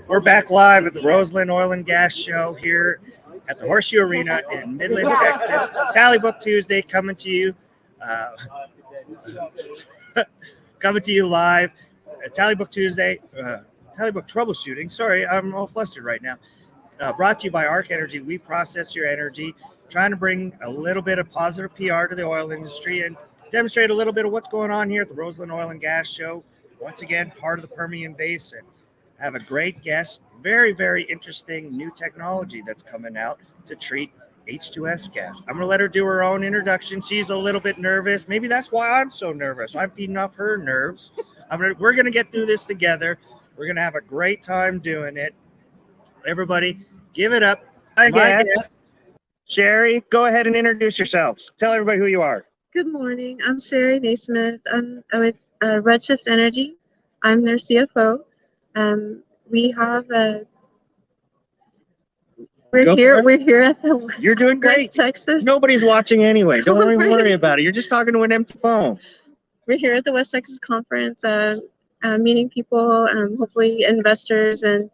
We're back live at the Roseland Oil and Gas Show here at the Horseshoe Arena in Midland, Texas. Tally Book Tuesday coming to you, live. Tally Book Tuesday, Tally Book Troubleshooting. Sorry, I'm all flustered right now. Brought to you by Arc Energy. We process your energy, trying to bring a little bit of positive PR to the oil industry and demonstrate a little bit of what's going on here at the Roseland Oil and Gas Show. Once again, part of the Permian Basin. Have a great guest. Very, very interesting new technology that's coming out to treat H2S gas. I'm going to let her do her own introduction. She's a little bit nervous. Maybe that's why I'm so nervous. I'm feeding off her nerves. We're going to get through this together. We're going to have a great time doing it. Everybody, give it up. Hi, guest. Sherry, go ahead and introduce yourself. Tell everybody who you are. Good morning. I'm Sherry Naismith. I'm with Redshift Energy. I'm their CFO. We have we're here at the You're doing great. West Texas. Nobody's watching anyway. Don't even worry about it. You're just talking to an empty phone. We're here at the West Texas Conference, meeting people, hopefully investors and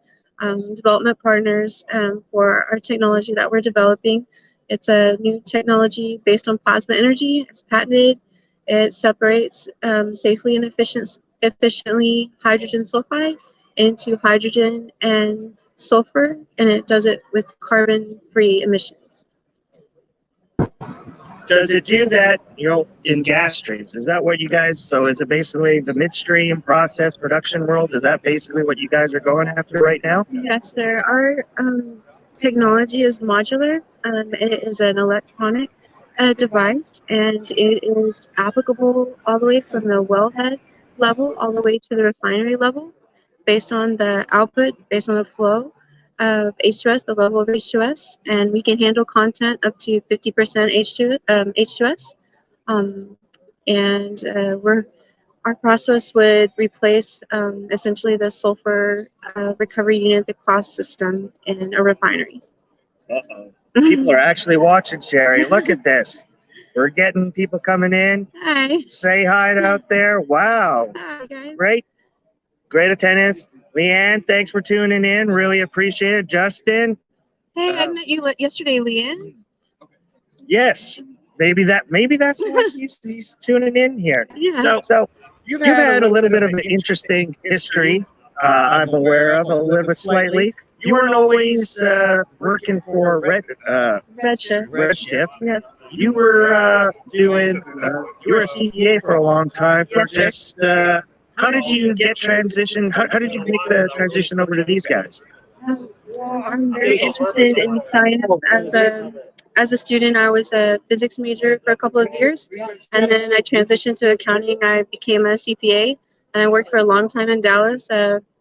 development partners for our technology that we're developing. It's a new technology based on plasma energy. It's patented. It separates safely and efficiently hydrogen sulfide into hydrogen and sulfur, and it does it with carbon-free emissions. Does it do that, in gas streams? Is that what you guys, so is it basically the midstream process production world? Is that basically what you guys are going after right now? Yes, sir. Our technology is modular. It is an electronic device, and it is applicable all the way from the wellhead level all the way to the refinery level based on the output, based on the flow of H2S, the level of H2S, and we can handle content up to 50% H2S. Our process would replace essentially the sulfur recovery unit, the cost system in a refinery. Uh-oh. People are actually watching, Sherry. Look at this. We're getting people coming in. Hi. Say hi out there. Wow. Hi, guys. Great attendance. Leanne, thanks for tuning in. Really appreciate it. Justin. Hey, I met you yesterday, Leanne. Yes. Maybe that's why he's tuning in here. Yeah. So you've had a little bit of an interesting history. I'm aware of a little bit slightly. You weren't always working for Redshift. Yes. You were you were a CPA for a long time. Yes, How did you get transition? How did you make the transition over to these guys? Well, I'm very interested in science. As a student, I was a physics major for a couple of years, and then I transitioned to accounting. I became a CPA, and I worked for a long time in Dallas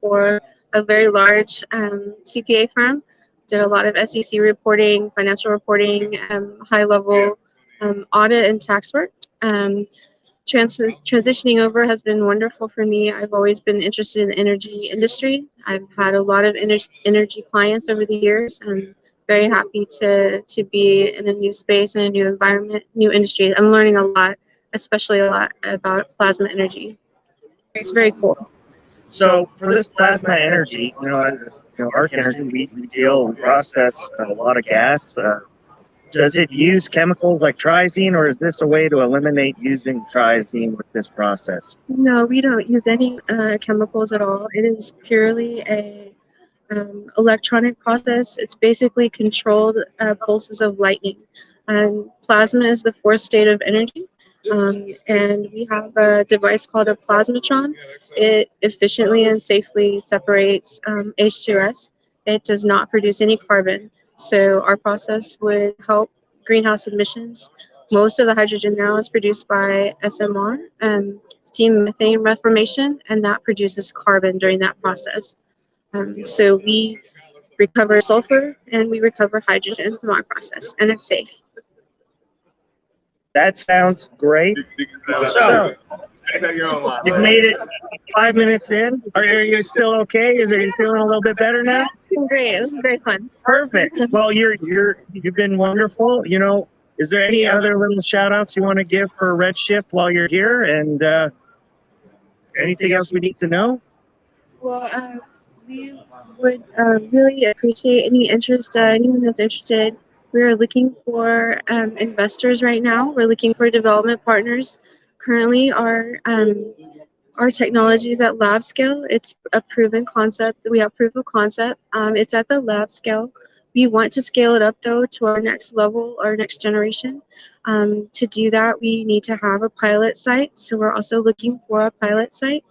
for a very large CPA firm. Did a lot of SEC reporting, financial reporting, high-level audit and tax work. Transitioning over has been wonderful for me. I've always been interested in the energy industry. I've had a lot of energy clients over the years. I'm very happy to be in a new space, in a new environment, new industry. I'm learning a lot, especially a lot about plasma energy. It's very cool. So for this plasma energy, Arc Energy, we process a lot of gas. Does it use chemicals like trizene, or is this a way to eliminate using trizene with this process? No, we don't use any chemicals at all. It is purely a electronic process. It's basically controlled pulses of lightning. And plasma is the fourth state of energy. And we have a device called a plasmatron. It efficiently and safely separates H2S. It does not produce any carbon. So our process would help greenhouse emissions. Most of the hydrogen now is produced by SMR, steam methane reformation, and that produces carbon during that process. So we recover sulfur and we recover hydrogen from our process, and it's safe. That sounds great. So, you've made it 5 minutes in. Are you still okay? Are you feeling a little bit better now? It's been great. It was very fun. Perfect. Well, you've been wonderful. Is there any other little shout outs you want to give for Redshift while you're here? And anything else we need to know? Well, we would really appreciate any interest, anyone that's interested. We are looking for investors right now. We're looking for development partners. Currently, our technology is at lab scale. It's a proven concept. We have proof of concept. It's at the lab scale. We want to scale it up though to our next level, our next generation. To do that, we need to have a pilot site. So we're also looking for a pilot site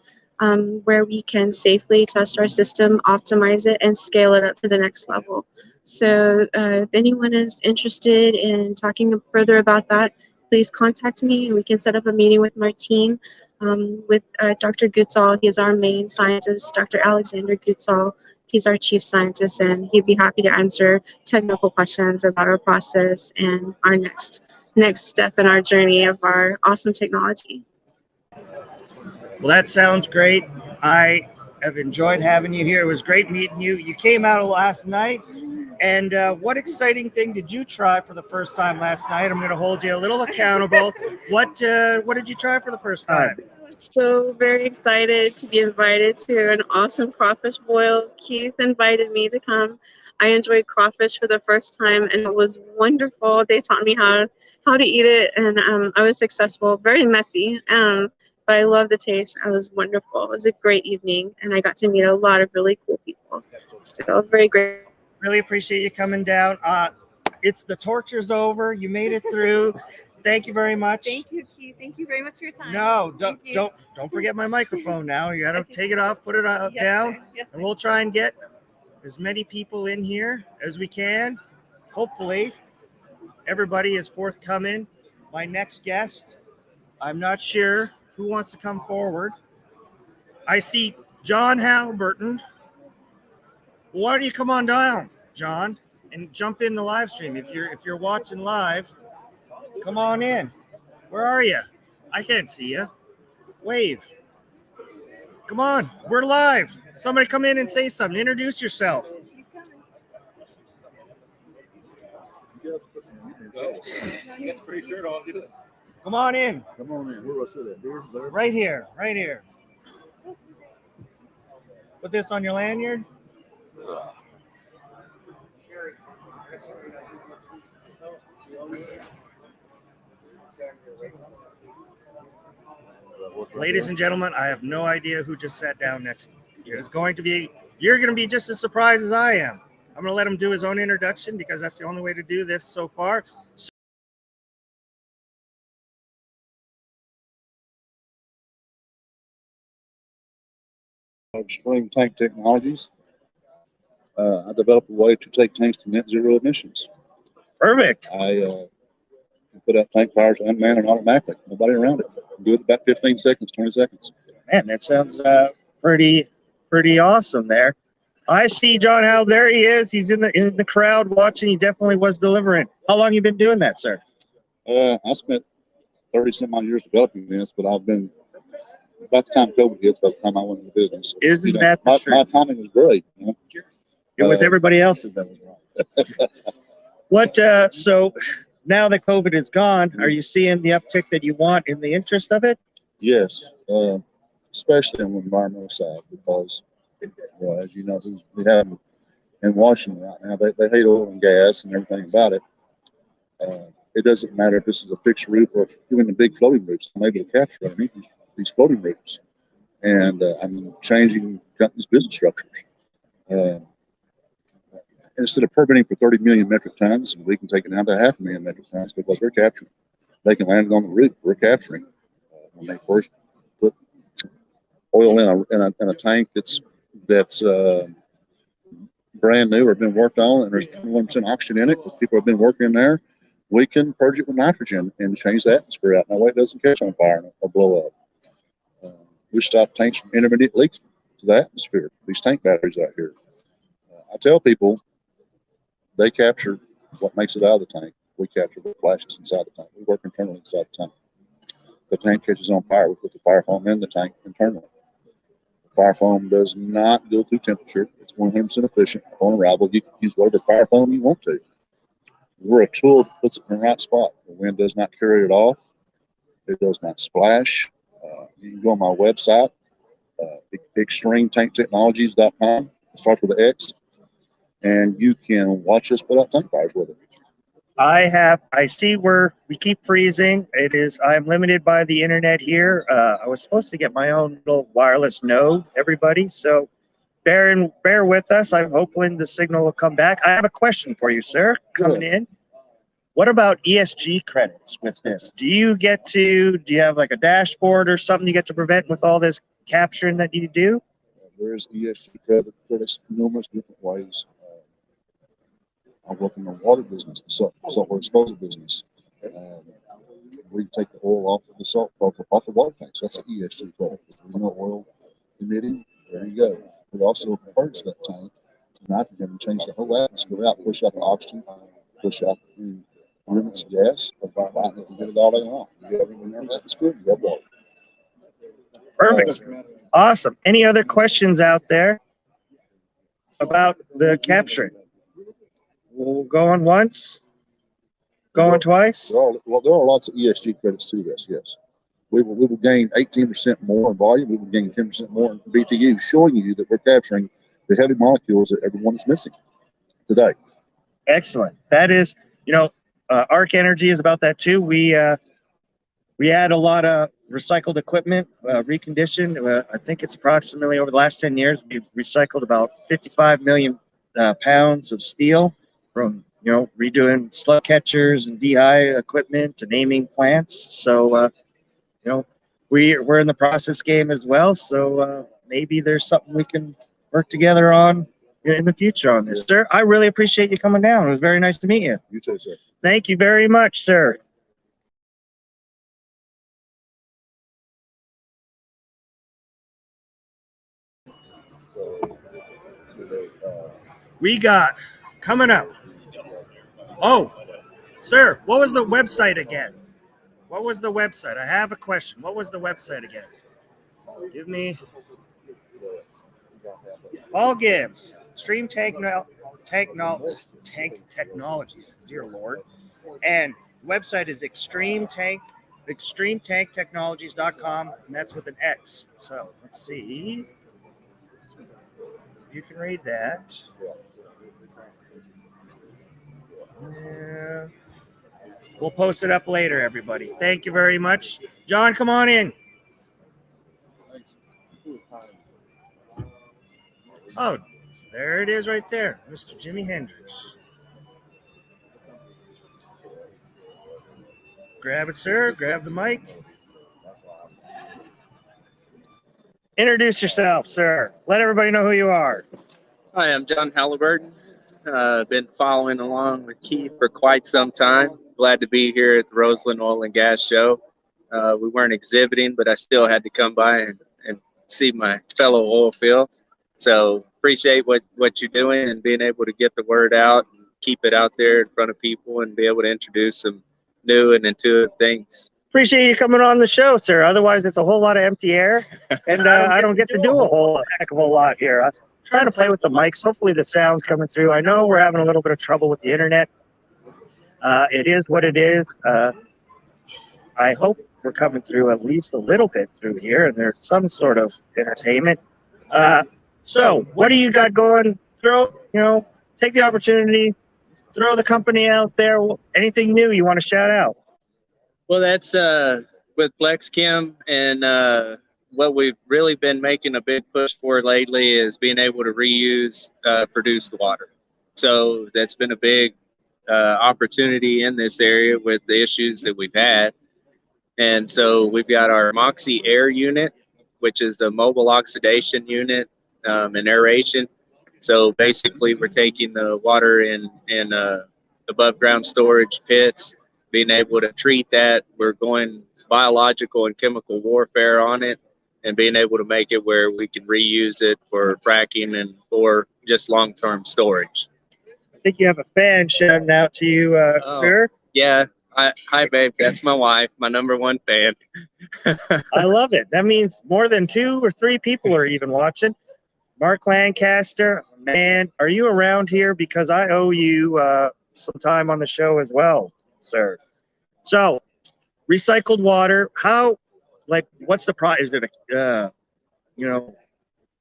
where we can safely test our system, optimize it, and scale it up to the next level. So if anyone is interested in talking further about that, please contact me and we can set up a meeting with my team, with Dr. Gutzall. He's our main scientist, Dr. Alexander Gutzall. He's our chief scientist, and he'd be happy to answer technical questions about our process and our next step in our journey of our awesome technology. Well, that sounds great. I have enjoyed having you here. It was great meeting you. You came out last night, and what exciting thing did you try for the first time last night? I'm going to hold you a little accountable. What did you try for the first time? I was so very excited to be invited to an awesome crawfish boil. Keith invited me to come. I enjoyed crawfish for the first time, and it was wonderful. They taught me how to eat it, and I was successful. Very messy, but I love the taste. It was wonderful. It was a great evening, and I got to meet a lot of really cool people. So it was very great. Really appreciate you coming down. It's the torture's over. You made it through. Thank you very much. Thank you, Keith. Thank you very much for your time. No, don't forget my microphone now. You got to take it off, put it down, Sir. Yes, sir. and we'll try and get as many people in here as we can. Hopefully, everybody is forthcoming. My next guest, I'm not sure who wants to come forward. I see John Halliburton. Why don't you come on down, John, and jump in the live stream? If you're watching live, come on in. Where are you? I can't see you. Wave. Come on, we're live. Somebody come in and say something. Introduce yourself. He's coming. That's pretty sure I'll do it. Come on in. Come on in. Where do I sit at? Here, there? Right here. Right here. Put this on your lanyard. Ladies and gentlemen, I have no idea who just sat down next to me. You're going to be just as surprised as I am. I'm going to let him do his own introduction because that's the only way to do this so far. Extreme tank technologies. I developed a way to take tanks to net zero emissions. Perfect. I put out tank fires unmanned and automatically. Nobody around it. Do it about 15 seconds, 20 seconds. Man, that sounds pretty awesome there. I see John Howe. There he is. He's in the crowd watching. He definitely was delivering. How long you been doing that, sir? I spent 30 some odd years developing this, but I've been about the time COVID hits, by the time I went into business. Isn't that the my truth? timing was great. You know? It was everybody else's that was wrong. What? So now that COVID is gone, are you seeing the uptick that you want in the interest of it? Yes, especially on the environmental side, because as you know, we have in Washington right now, they hate oil and gas and everything about it. It doesn't matter if this is a fixed roof or even the big floating roofs. I'm able to capture underneath these floating roofs, and I'm changing companies' business structures. Instead of permitting for 30 million metric tons, we can take it down to 500,000 metric tons because we're capturing. They can land it on the roof. We're capturing. When they first put oil in a tank that's brand new or been worked on, and there's 21% oxygen in it because people have been working in there, we can purge it with nitrogen and change the atmosphere out. That way it doesn't catch on fire or blow up. We stop tanks from intermediate leaks to the atmosphere. These tank batteries out here. I tell people they capture what makes it out of the tank. We capture what flashes inside the tank. We work internally inside the tank. The tank catches on fire. We put the fire foam in the tank internally. The fire foam does not go through temperature. It's 100% efficient. On arrival, you can use whatever fire foam you want to. We're a tool that puts it in the right spot. The wind does not carry it off. It does not splash. You can go on my website, extremetankTechnologies.com. It starts with an X, and you can watch us put out tank fires with it. I see where we keep freezing. I'm limited by the internet here. I was supposed to get my own little wireless node, everybody. So bear with us. I'm hoping the signal will come back. I have a question for you, sir, coming in. What about ESG credits with this? Do you have like a dashboard or something you get to prevent with all this capturing that you do? There's ESG credits numerous different ways. I work in the water business, the saltwater disposal business. We take the oil off of the water tanks. That's an ESG credit. There's no oil emitting. There you go. We also purge that tank, nitrogen, and change the whole atmosphere out, push out the oxygen, push out the remnants of gas, and get it all day long. You get everything in the atmosphere, you have water. Perfect. Awesome. Any other questions out there about the capturing? We'll go on once, going twice. There are lots of ESG credits to this, yes. We will gain 18% more in volume. We will gain 10% more in BTU, showing you that we're capturing the heavy molecules that everyone is missing today. Excellent. That is, Arc Energy is about that too. We had a lot of recycled equipment, reconditioned. I think it's approximately over the last 10 years, we've recycled about 55 million pounds of steel from, redoing slug catchers and DI equipment to naming plants. So, we're in the process game as well. So maybe there's something we can work together on in the future on this. Sir, I really appreciate you coming down. It was very nice to meet you. You too, sir. Thank you very much, sir. We got coming up. Oh, sir, what was the website again? What was the website? I have a question. What was the website again? Give me. Paul Gibbs, Extreme Technologies, dear Lord. And website is extremetankTechnologies.com, and that's with an X. So let's see. You can read that. Yeah. We'll post it up later, everybody. Thank you very much. John, come on in. Oh, there it is right there. Mr. Jimi Hendrix. Grab it, sir. Grab the mic. Introduce yourself, sir. Let everybody know who you are. Hi, I'm John Halliburton. Been following along with Keith for quite some time. Glad to be here at the Roseland Oil and Gas Show. We weren't exhibiting, but I still had to come by and see my fellow oil field. So appreciate what you're doing and being able to get the word out and keep it out there in front of people and be able to introduce some new and intuitive things. Appreciate you coming on the show, sir. Otherwise, it's a whole lot of empty air, and I don't get to do a heck of a lot here. I'm trying to play with the mics. Hopefully, the sound's coming through. I know we're having a little bit of trouble with the internet. It is what it is. I hope we're coming through at least a little bit through here, and there's some sort of entertainment. So, what do you got going? Take the opportunity, throw the company out there. Anything new you want to shout out? Well, that's with FlexChem, and what we've really been making a big push for lately is being able to reuse produced water. So that's been a big opportunity in this area with the issues that we've had. And so we've got our Moxie Air unit, which is a mobile oxidation unit and aeration. So basically we're taking the water in above ground storage pits, being able to treat that. We're going biological and chemical warfare on it and being able to make it where we can reuse it for fracking and or just long-term storage. I think you have a fan shouting out to you, sir. Yeah. Hi, babe. That's my wife, my #1 fan. I love it. That means more than 2 or 3 people are even watching. Mark Lancaster, man, are you around here? Because I owe you some time on the show as well, sir. So, recycled water. What's the price? Is it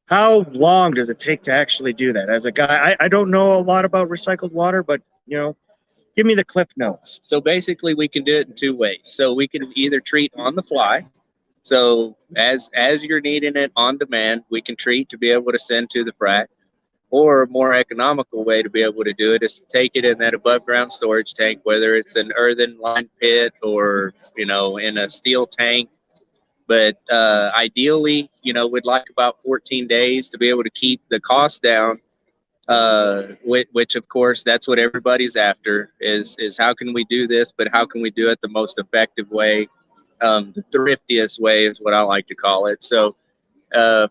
how long does it take to actually do that? As a guy, I don't know a lot about recycled water, but give me the cliff notes. So basically, we can do it in two ways. So we can either treat on the fly. So as you're needing it on demand, we can treat to be able to send to the frac. Or a more economical way to be able to do it is to take it in that above ground storage tank, whether it's an earthen lined pit or in a steel tank. But ideally, we'd like about 14 days to be able to keep the cost down. Which of course that's what everybody's after is how can we do this, but how can we do it the most effective way, the thriftiest way is what I like to call it. So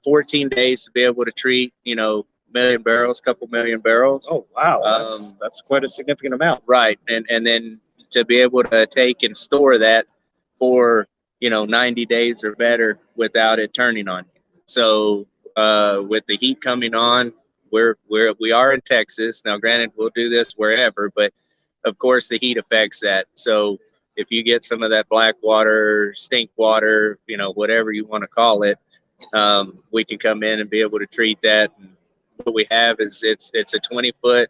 14 days to be able to treat couple million barrels. Oh wow, that's quite a significant amount. Right. And then to be able to take and store that for 90 days or better without it turning on you. So with the heat coming on, we are in Texas now. Granted, we'll do this wherever, but of course the heat affects that. So if you get some of that black water, stink water, whatever you want to call it, we can come in and be able to treat that. And what we have is it's a 20-foot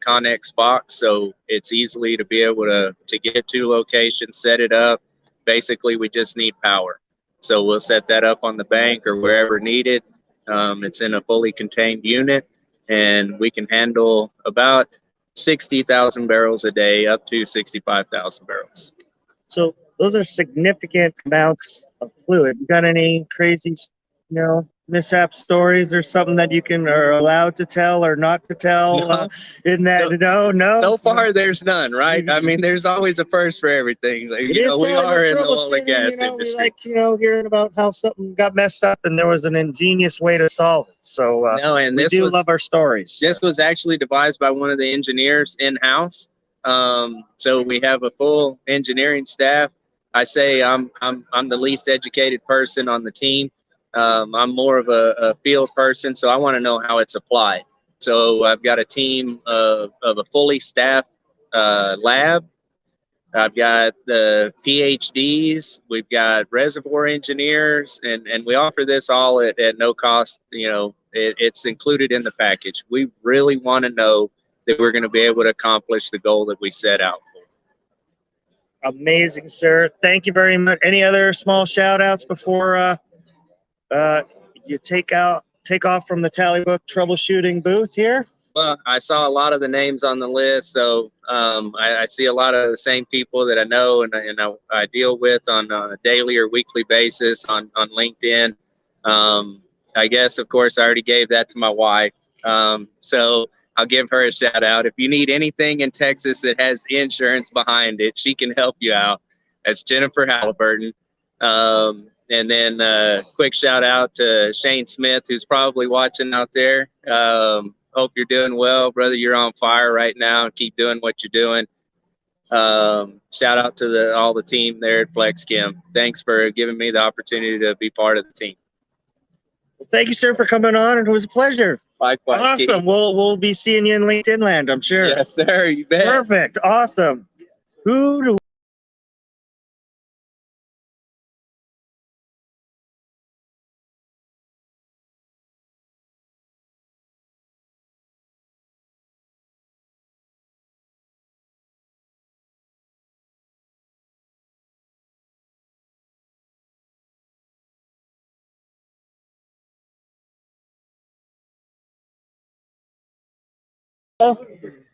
Connex box, so it's easily to be able to get to locations, set it up. Basically, we just need power. So we'll set that up on the bank or wherever needed. It's in a fully contained unit, and we can handle about 60,000 barrels a day, up to 65,000 barrels. So those are significant amounts of fluid. You got any crazy, mishap stories or something that you are allowed to tell or not to tell? No. In that, no. So far, there's none, right? I mean, there's always a first for everything. We are in the oil and gas industry. We like, hearing about how something got messed up and there was an ingenious way to solve it. So we love our stories. This was actually devised by one of the engineers in-house. So we have a full engineering staff. I say I'm the least educated person on the team. I'm more of a field person, so I want to know how it's applied. So I've got a team of a fully staffed lab. I've got the PhDs. We've got reservoir engineers, and we offer this all at no cost. It's included in the package. We really want to know that we're going to be able to accomplish the goal that we set out for. Amazing, sir. Thank you very much. Any other small shout outs before you take off from the Tally Book troubleshooting booth here? Well, I saw a lot of the names on the list, so I see a lot of the same people that I know and I deal with on a daily or weekly basis on LinkedIn. I guess, of course, I already gave that to my wife, so I'll give her a shout out. If you need anything in Texas that has insurance behind it, she can help you out. That's Jennifer Halliburton. And then quick shout out to Shane Smith, who's probably watching out there. Hope you're doing well, brother. You're on fire right now. Keep doing what you're doing. Shout out to all the team there at FlexChem. Thanks for giving me the opportunity to be part of the team. Well, thank you, sir, for coming on. It was a pleasure. Likewise. Awesome. Keith. We'll be seeing you in LinkedIn land, I'm sure. Yes, sir. You bet. Perfect. Awesome. Who do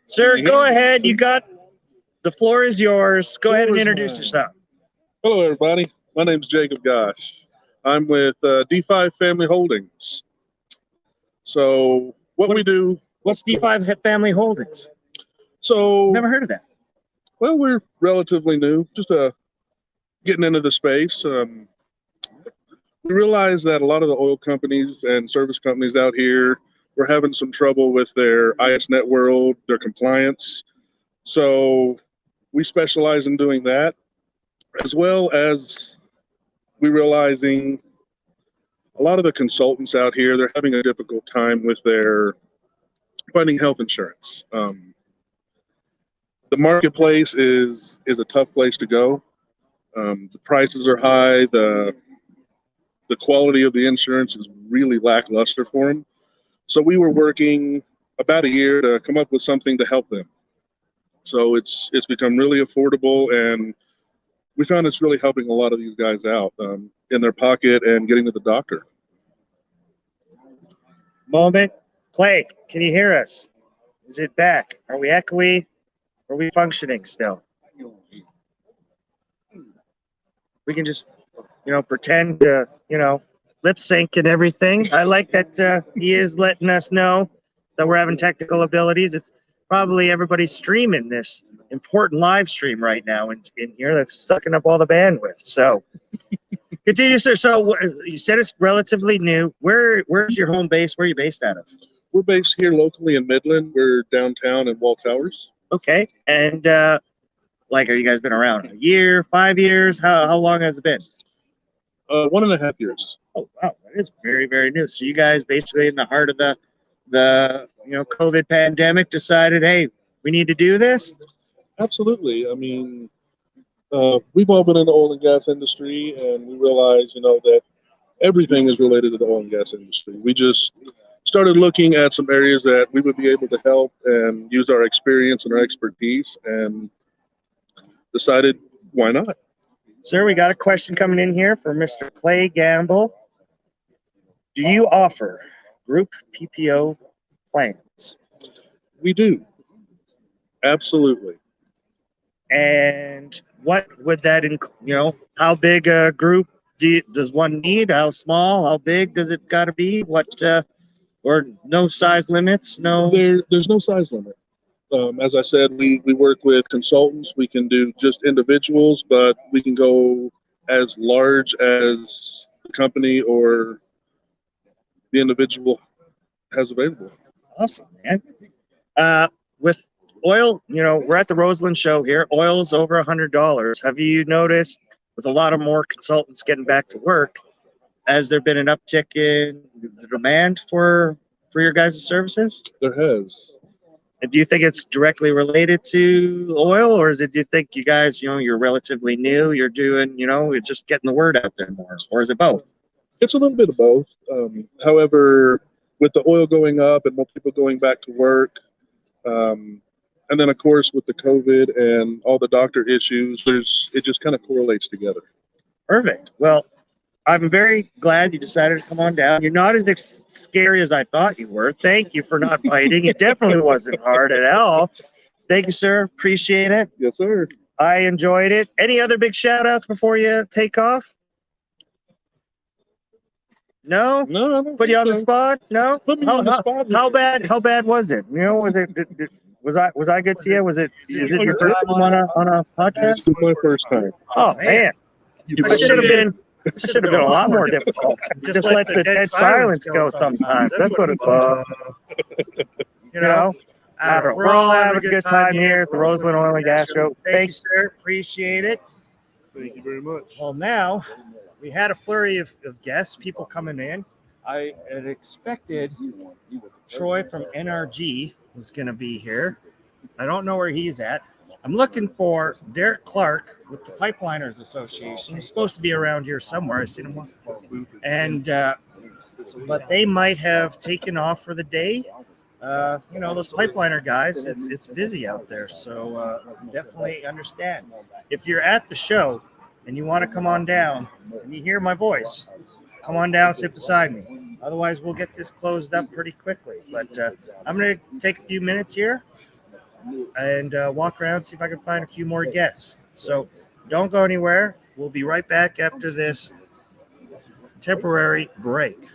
Sir, go ahead. The floor is yours. Go ahead and introduce yourself. Hello, everybody. My name is Jacob Gosh. I'm with D5 Family Holdings. So what we do. What's D5 Family Holdings? So Never heard of that. Well, we're relatively new, just getting into the space. We realize that a lot of the oil companies and service companies out here were having some trouble with their ISNet world, their compliance. So we specialize in doing that, as well as we realizing a lot of the consultants out here, they're having a difficult time with their finding health insurance. The marketplace is a tough place to go. The prices are high. the quality of the insurance is really lackluster for them. So we were working about a year to come up with something to help them. So it's become really affordable, and we found it's really helping a lot of these guys out in their pocket and getting to the doctor. Moment. Clay, can you hear us? Is it back? Are we echoey? Are we functioning still? We can just, pretend to, lip sync and everything. I like that he is letting us know that we're having technical abilities. It's probably everybody's streaming this important live stream right now in here that's sucking up all the bandwidth. So continue, sir. So you said it's relatively new. Where's your home base? Where are you based out of? We're based here locally in Midland. We're downtown in Wall Towers. Okay. And are you guys been around a year, 5 years? How long has it been? 1.5 years. Oh wow, that is very, very new. So you guys basically in the heart of the COVID pandemic decided, hey, we need to do this. Absolutely. I mean, we've all been in the oil and gas industry, and we realize, that everything is related to the oil and gas industry. We just started looking at some areas that we would be able to help and use our experience and our expertise, and decided, why not? Sir, we got a question coming in here for Mr. Clay Gamble. Do you offer group PPO plans? We do. Absolutely. And what would that include? How big a group does one need? How small? How big does it got to be? What or no size limits? No. There's no size limit. As I said, we work with consultants. We can do just individuals, but we can go as large as the company or the individual has available. Awesome, man. With oil, we're at the Roseland show here. Oil's over $100. Have you noticed with a lot of more consultants getting back to work, has there been an uptick in the demand for your guys' services? There has. And do you think it's directly related to oil, or do you think you guys, you're relatively new, you're doing, you're just getting the word out there more, or is it both? It's a little bit of both. However, with the oil going up and more people going back to work, and then of course with the COVID and all the doctor issues, it just kind of correlates together. Perfect. Well, I'm very glad you decided to come on down. You're not as scary as I thought you were. Thank you for not biting. It definitely wasn't hard at all. Thank you, sir. Appreciate it. Yes, sir. I enjoyed it. Any other big shout outs before you take off? No? No, I don't Put you on the think so. spot? No? Put me on the spot. How bad was it? Was it was I good to you? Was it your first time on a podcast? This is my first time. Oh man. I should have been a lot more difficult. Just let the dead silence go sometimes. That's what it was. We're all having a good time here at the Roseland Oil and Gas Show. Thank you, sir. Appreciate it. Thank you very much. Well, now we had a flurry of guests, people coming in. I had expected Troy from NRG was going to be here. I don't know where he's at. I'm looking for Derek Clark with the Pipeliners Association. He's supposed to be around here somewhere. I seen him once. And but they might have taken off for the day. Those pipeliner guys, it's busy out there. So definitely understand. If you're at the show and you want to come on down and you hear my voice, come on down, sit beside me. Otherwise, we'll get this closed up pretty quickly. But I'm going to take a few minutes here and walk around, see if I can find a few more guests. So don't go anywhere. We'll be right back after this temporary break.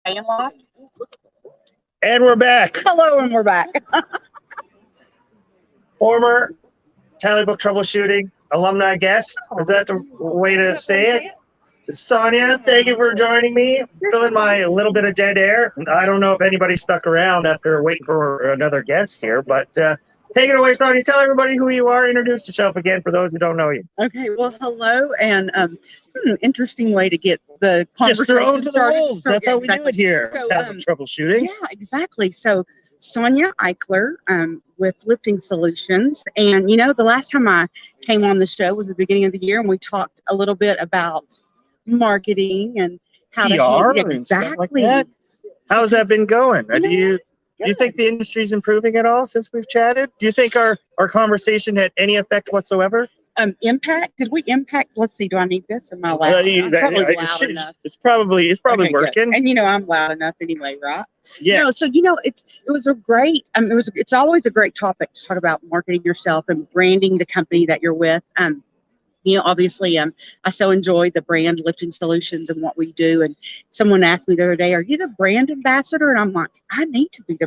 And live. And we're back. Hello, and we're back. Former Tally Book Troubleshooting alumni guest. Is that the way to say it? Sonia, thank you for joining me. Filling my little bit of dead air. I don't know if anybody stuck around after waiting for another guest here, but take it away, Sonia. Tell everybody who you are. Introduce yourself again for those who don't know you. Okay, well, hello, and interesting way to get the Just conversation throw to the started. wolves. That's how we do it here. So, Tally Book Troubleshooting. Yeah, exactly. So, Sonia Eichler with Lifting Solutions, and the last time I came on the show was the beginning of the year, and we talked a little bit about marketing and how PR to and stuff like that. How's that been going? Do you think the industry's improving at all since we've chatted? Do you think our conversation had any effect whatsoever? Impact? Did we impact? Let's see. Do I need this? Am I loud? I'm probably loud enough. It's probably Okay, working. good. And I'm loud enough anyway, right? Yeah. So it was a great. It's always a great topic to talk about marketing yourself and branding the company that you're with. Obviously, I so enjoy the brand Lifting Solutions and what we do. And someone asked me the other day, "Are you the brand ambassador?" And I'm like, "I need to be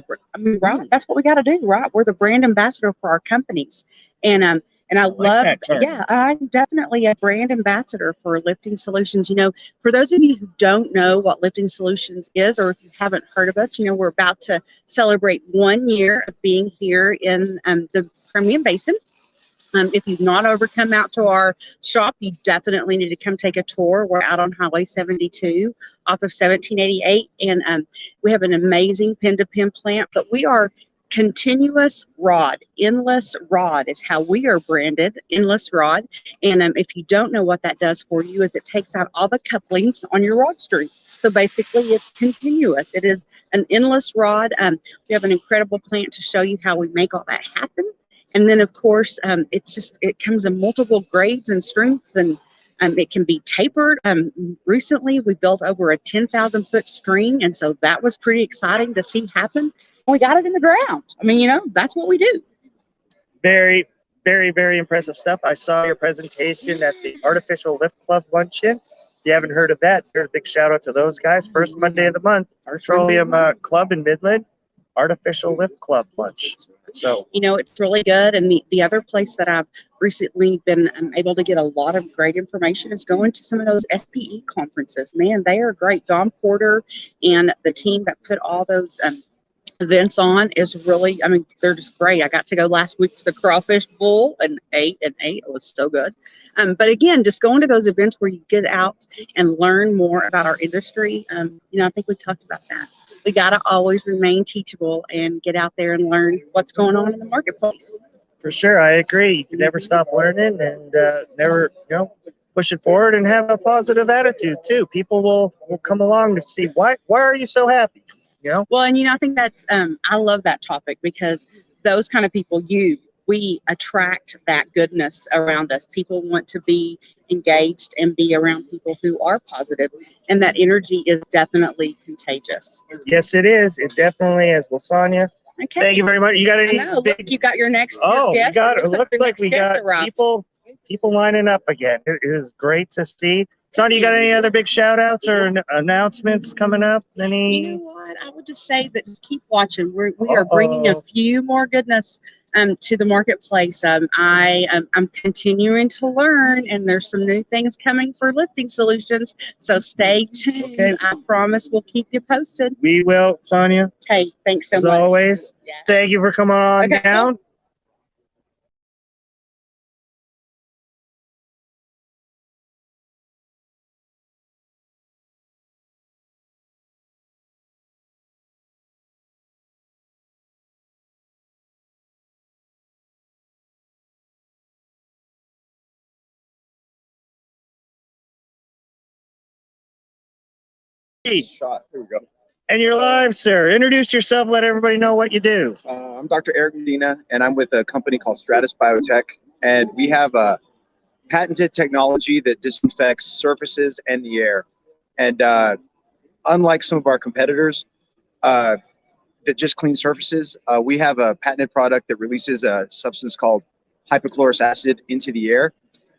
right. That's what we got to do, right? We're the brand ambassador for our companies." And I love, I'm definitely a brand ambassador for Lifting Solutions. For those of you who don't know what Lifting Solutions is, or if you haven't heard of us, we're about to celebrate 1 year of being here in the Permian Basin. If you've not ever come out to our shop, you definitely need to come take a tour. We're out on Highway 72 off of 1788, and we have an amazing pin-to-pin plant, but we are continuous rod. Endless rod is how we are branded, endless rod. And if you don't know what that does for you, is it takes out all the couplings on your rod string. So basically, it's continuous. It is an endless rod. We have an incredible plant to show you how we make all that happen. And then, of course, it comes in multiple grades and strengths, and it can be tapered. Recently, we built over a 10,000-foot string, and so that was pretty exciting to see happen. We got it in the ground. That's what we do. Very, very, very impressive stuff. I saw your presentation at the Artificial Lift Club luncheon. If you haven't heard of that, here's a big shout out to those guys. First Monday of the month, Petroleum Club in Midland, Artificial Lift Club lunch. So it's really good. And the other place that I've recently been able to get a lot of great information is going to some of those SPE conferences. Man, they are great. Don Porter and the team that put all those events on is really, they're just great. I got to go last week to the Crawfish Bowl and ate. It was so good. But again, just going to those events where you get out and learn more about our industry. I think we talked about that. We got to always remain teachable and get out there and learn what's going on in the marketplace. For sure, I agree. You can never stop learning and never, push it forward and have a positive attitude too. People will come along to see why are you so happy? Well, and I think that's I love that topic because those kind of people, we attract that goodness around us. People want to be engaged and be around people who are positive, and that energy is definitely contagious. Yes, it is. It definitely is. Well, Sonia, okay. Thank you very much. You got any? Look, you got your next. We got. It looks like we got arrived. people lining up again. It is great to see. Sonia, you got any other big shout outs or announcements coming up? Any? You know what? I would just say that just keep watching. We are bringing a few more goodness to the marketplace. I'm continuing to learn, and there's some new things coming for Lifting Solutions. So stay tuned. Okay. I promise we'll keep you posted. We will, Sonia. Okay, thanks so much. much. As always, Thank you for coming on down. Shot. Here we go. And you're live, sir. Introduce yourself. Let everybody know what you do. I'm Dr. Eric Medina, and I'm with a company called Stratus Biotech. And we have a patented technology that disinfects surfaces and the air. And unlike some of our competitors that just clean surfaces, we have a patented product that releases a substance called hypochlorous acid into the air.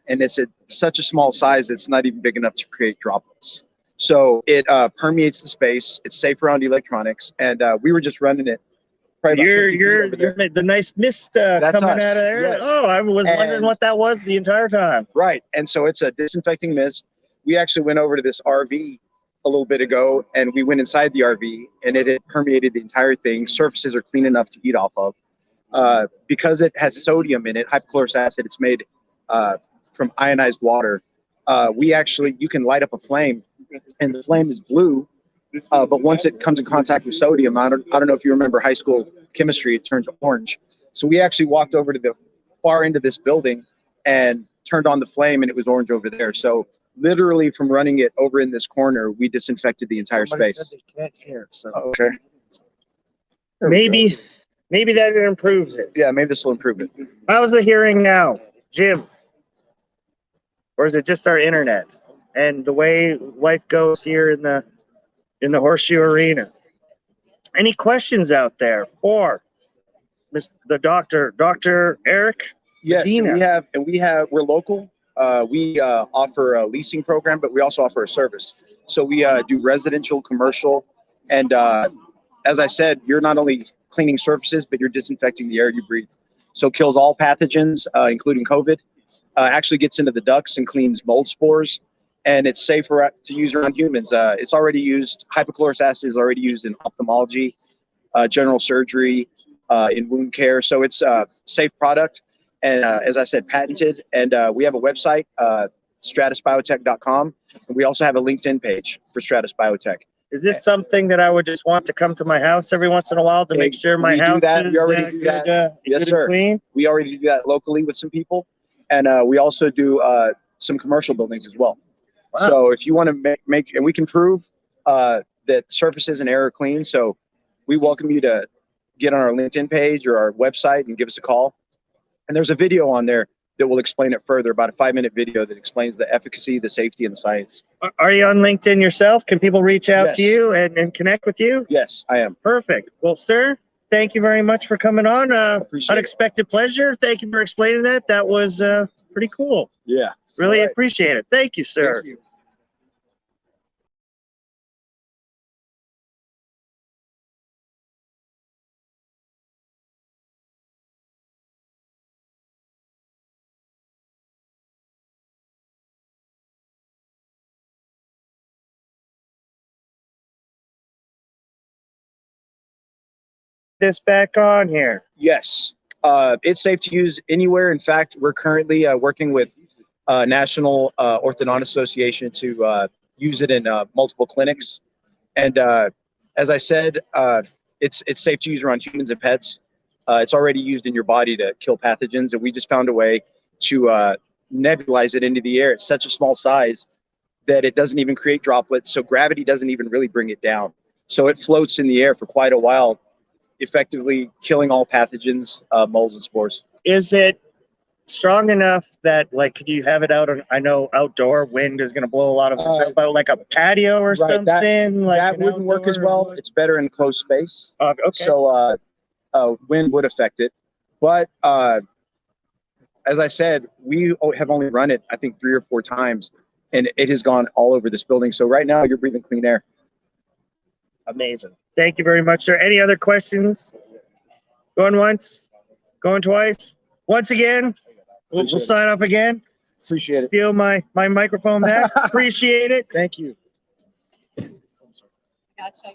And it's at such a small size, it's not even big enough to create droplets. So it permeates the space. It's safe around electronics, and we were just running it. Probably about 50 feet over there. The nice mist That's coming us, out of there. yes. Oh, I was wondering And- what that was the entire time. Right. And so it's a disinfecting mist. We actually went over to this RV a little bit ago, and we went inside the RV, and it had permeated the entire thing. Surfaces are clean enough to eat off of. Because it has sodium in it, hypochlorous acid, it's made from ionized water. You can light up a flame, and the flame is blue. But once it comes in contact with sodium, I don't know if you remember high school chemistry, it turns orange. So we actually walked over to the far end of this building and turned on the flame, and it was orange over there. So literally from running it over in this corner, we disinfected the entire space. Said they can't hear, so Okay. There we go. maybe that improves it. Yeah, maybe this will improve it. How's the hearing now, Jim? Or is it just our internet and the way life goes here in the horseshoe arena? Any questions out there for the Dr. Eric? Yes, Medina. we're local. We offer a leasing program, but we also offer a service. So we do residential, commercial, and as I said, you're not only cleaning surfaces, but you're disinfecting the air you breathe. So it kills all pathogens, including COVID. Actually gets into the ducts and cleans mold spores, and it's safer to use around humans. It's already used. Hypochlorous acid is already used in ophthalmology, general surgery, in wound care. So it's a safe product. And as I said, patented. And we have a website, stratusbiotech.com. And we also have a LinkedIn page for Stratus Biotech. Is this something that I would just want to come to my house every once in a while to make sure my We do house that. is We already do that. good Yes, and sir. clean? We already do that locally with some people. And we also do some commercial buildings as well. Wow. So if you want to make, and we can prove that surfaces and air are clean. So we welcome you to get on our LinkedIn page or our website and give us a call. And there's a video on there that will explain it further, about a 5-minute video that explains the efficacy, the safety, and the science. Are you on LinkedIn yourself? Can people reach out Yes. to you and connect with you? Yes, I am. Perfect. Well, sir, thank you very much for coming on. Appreciate it. Unexpected pleasure. Thank you for explaining that. That was pretty cool. Yeah. Really All right. appreciate it. Thank you, sir. Thank you. This back on here. Yes. It's safe to use anywhere. In fact, we're currently working with National Orthodontist Association to use it in multiple clinics. And as I said, it's safe to use around humans and pets. It's already used in your body to kill pathogens, and we just found a way to nebulize it into the air. It's such a small size that it doesn't even create droplets, so gravity doesn't even really bring it down. So it floats in the air for quite a while, effectively killing all pathogens, molds, and spores. Is it strong enough that, like, could you have it out on, I know outdoor wind is going to blow a lot of this up, but like a patio or something? That wouldn't work as well. It's better in closed space. Okay. So wind would affect it. But as I said, we have only run it, I think, 3 or 4 times, and it has gone all over this building. So right now you're breathing clean air. Amazing. Thank you very much, sir. Any other questions? Going once, going twice. Once again, we'll sign off again. Appreciate it. Steal my microphone back. Appreciate it. Thank you. Gotcha.